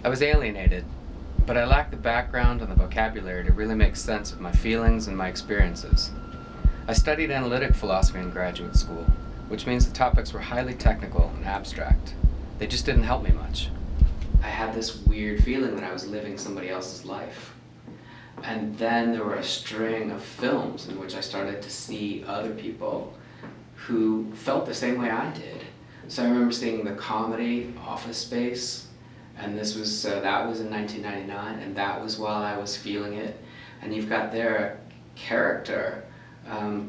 I was alienated, but I lacked the background and the vocabulary to really make sense of my feelings and my experiences. I studied analytic philosophy in graduate school, which means the topics were highly technical and abstract. They just didn't help me much. I had this weird feeling that I was living somebody else's life. And then there were a string of films in which I started to see other people who felt the same way I did. So I remember seeing the comedy Office Space, and this was that was in 1999, and that was while I was feeling it. And you've got there a character,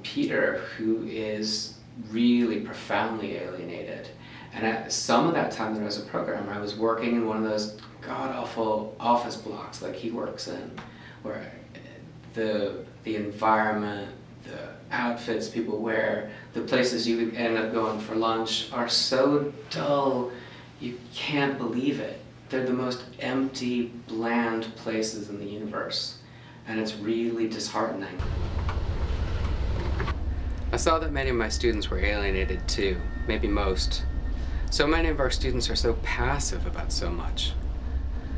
Peter, who is really profoundly alienated. And at some of that time that I was a programmer, I was working in one of those god-awful office blocks like he works in, where the environment, the outfits people wear, the places you end up going for lunch are so dull, you can't believe it. They're the most empty, bland places in the universe, and it's really disheartening. I saw that many of my students were alienated too, maybe most. So many of our students are so passive about so much.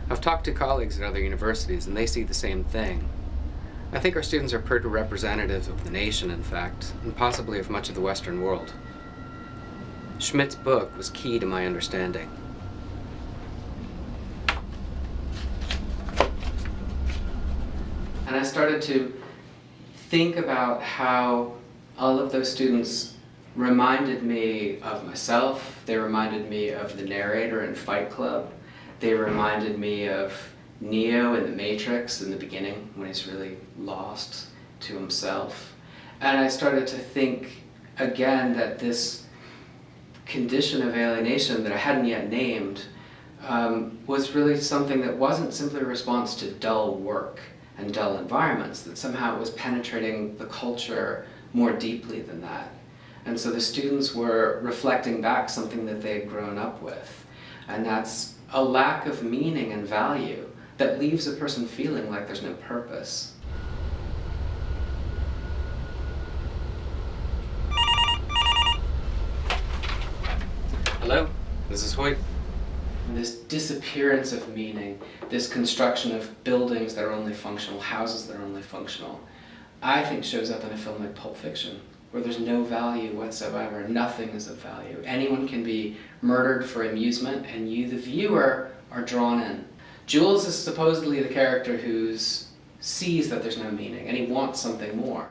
I've talked to colleagues at other universities and they see the same thing. I think our students are pretty representative of the nation, in fact, and possibly of much of the Western world. Schmidt's book was key to my understanding. And I started to think about how all of those students reminded me of myself. They reminded me of the narrator in Fight Club. They reminded me of Neo in The Matrix in the beginning, when he's really lost to himself. And I started to think again that this condition of alienation that I hadn't yet named was really something that wasn't simply a response to dull work and dull environments, that somehow it was penetrating the culture more deeply than that. And so the students were reflecting back something that they had grown up with. And that's a lack of meaning and value that leaves a person feeling like there's no purpose. Hello, this is Hoyt. And this disappearance of meaning, this construction of buildings that are only functional, houses that are only functional, I think shows up in a film like Pulp Fiction, where there's no value whatsoever. Nothing is of value. Anyone can be murdered for amusement, and you, the viewer, are drawn in. Jules is supposedly the character who sees that there's no meaning, and he wants something more.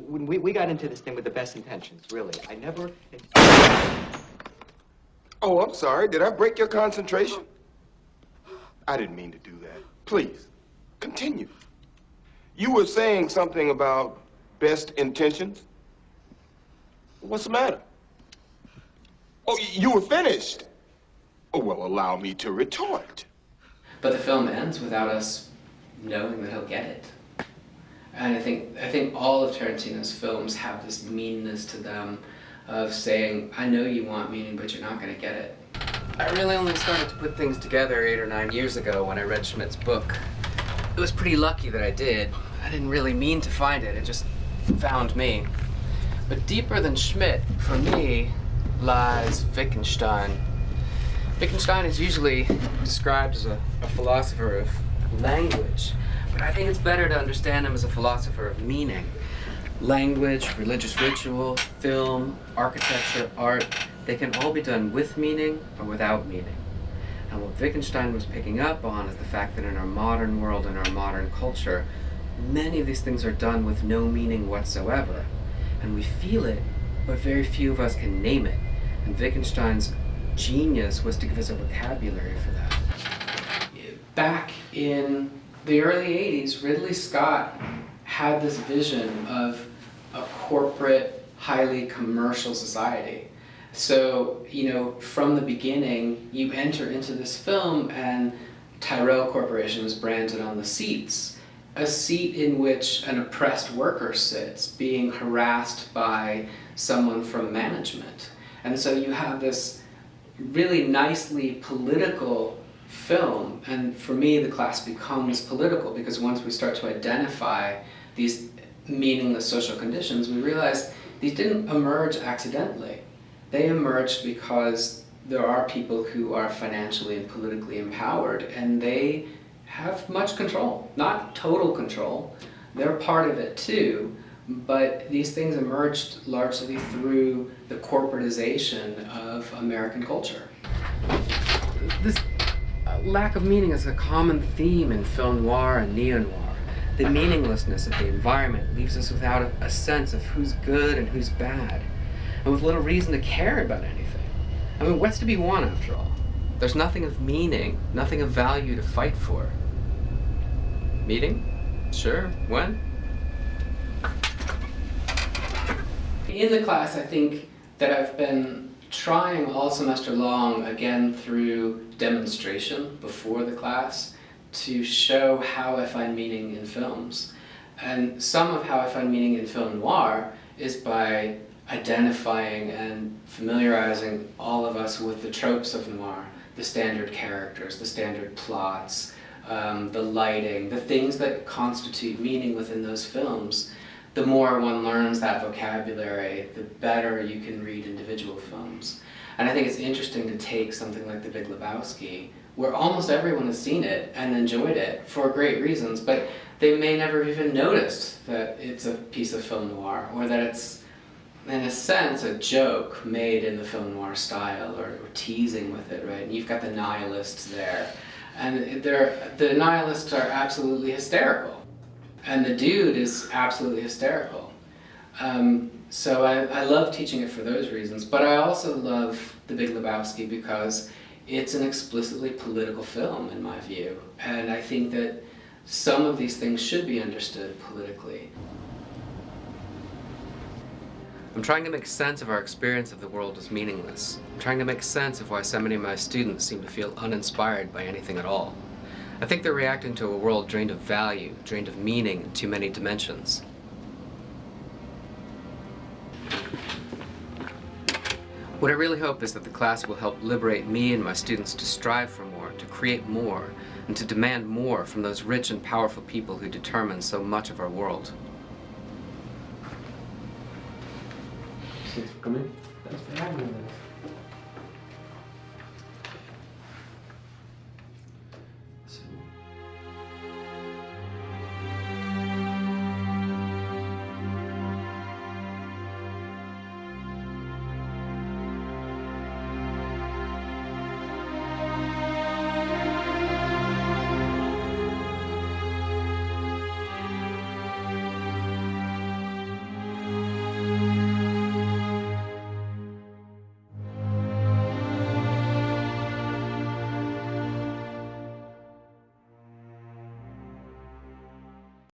When we got into this thing with the best intentions, really. I never... Oh, I'm sorry. Did I break your concentration? I didn't mean to do that. Please, continue. You were saying something about best intentions? What's the matter? Oh, you were finished. Oh, well, allow me to retort. But the film ends without us knowing that he'll get it. And I think all of Tarantino's films have this meanness to them of saying, I know you want meaning, but you're not going to get it. I really only started to put things together 8 or 9 years ago when I read Schmidt's book. It was pretty lucky that I did. I didn't really mean to find it, it just found me. But deeper than Schmidt, for me, lies Wittgenstein. Wittgenstein is usually described as a philosopher of language, but I think it's better to understand him as a philosopher of meaning. Language, religious ritual, film, architecture, art, they can all be done with meaning or without meaning. And what Wittgenstein was picking up on is the fact that in our modern world, in our modern culture, many of these things are done with no meaning whatsoever. And we feel it, but very few of us can name it. And Wittgenstein's genius was to give us a vocabulary for that. Back in the early 80s, Ridley Scott had this vision of a corporate, highly commercial society. So, from the beginning, you enter into this film and Tyrell Corporation is branded on the seats. A seat in which an oppressed worker sits, being harassed by someone from management. And so you have this really nicely political film, and for me the class becomes political because once we start to identify these meaningless social conditions, we realize these didn't emerge accidentally. They emerged because there are people who are financially and politically empowered, and they have much control. Not total control, they're part of it too, but these things emerged largely through the corporatization of American culture. This lack of meaning is a common theme in film noir and neo-noir. The meaninglessness of the environment leaves us without a sense of who's good and who's bad, and with little reason to care about anything. I mean, what's to be won after all? There's nothing of meaning, nothing of value to fight for. Meeting? Sure, when? In the class, I think that I've been trying all semester long, again through demonstration before the class, to show how I find meaning in films. And some of how I find meaning in film noir is by identifying and familiarizing all of us with the tropes of noir, the standard characters, the standard plots, the lighting, the things that constitute meaning within those films. The more one learns that vocabulary, the better you can read individual films. And I think it's interesting to take something like The Big Lebowski, where almost everyone has seen it and enjoyed it for great reasons, but they may never even noticed that it's a piece of film noir, or that it's, in a sense, a joke made in the film noir style, or teasing with it, right? And you've got the nihilists there, and the nihilists are absolutely hysterical, and the dude is absolutely hysterical. So I love teaching it for those reasons, but I also love The Big Lebowski because it's an explicitly political film, in my view, and I think that some of these things should be understood politically. I'm trying to make sense of our experience of the world as meaningless. I'm trying to make sense of why so many of my students seem to feel uninspired by anything at all. I think they're reacting to a world drained of value, drained of meaning in too many dimensions. What I really hope is that the class will help liberate me and my students to strive for more, to create more, and to demand more from those rich and powerful people who determine so much of our world. Thanks for coming. Thanks for having me.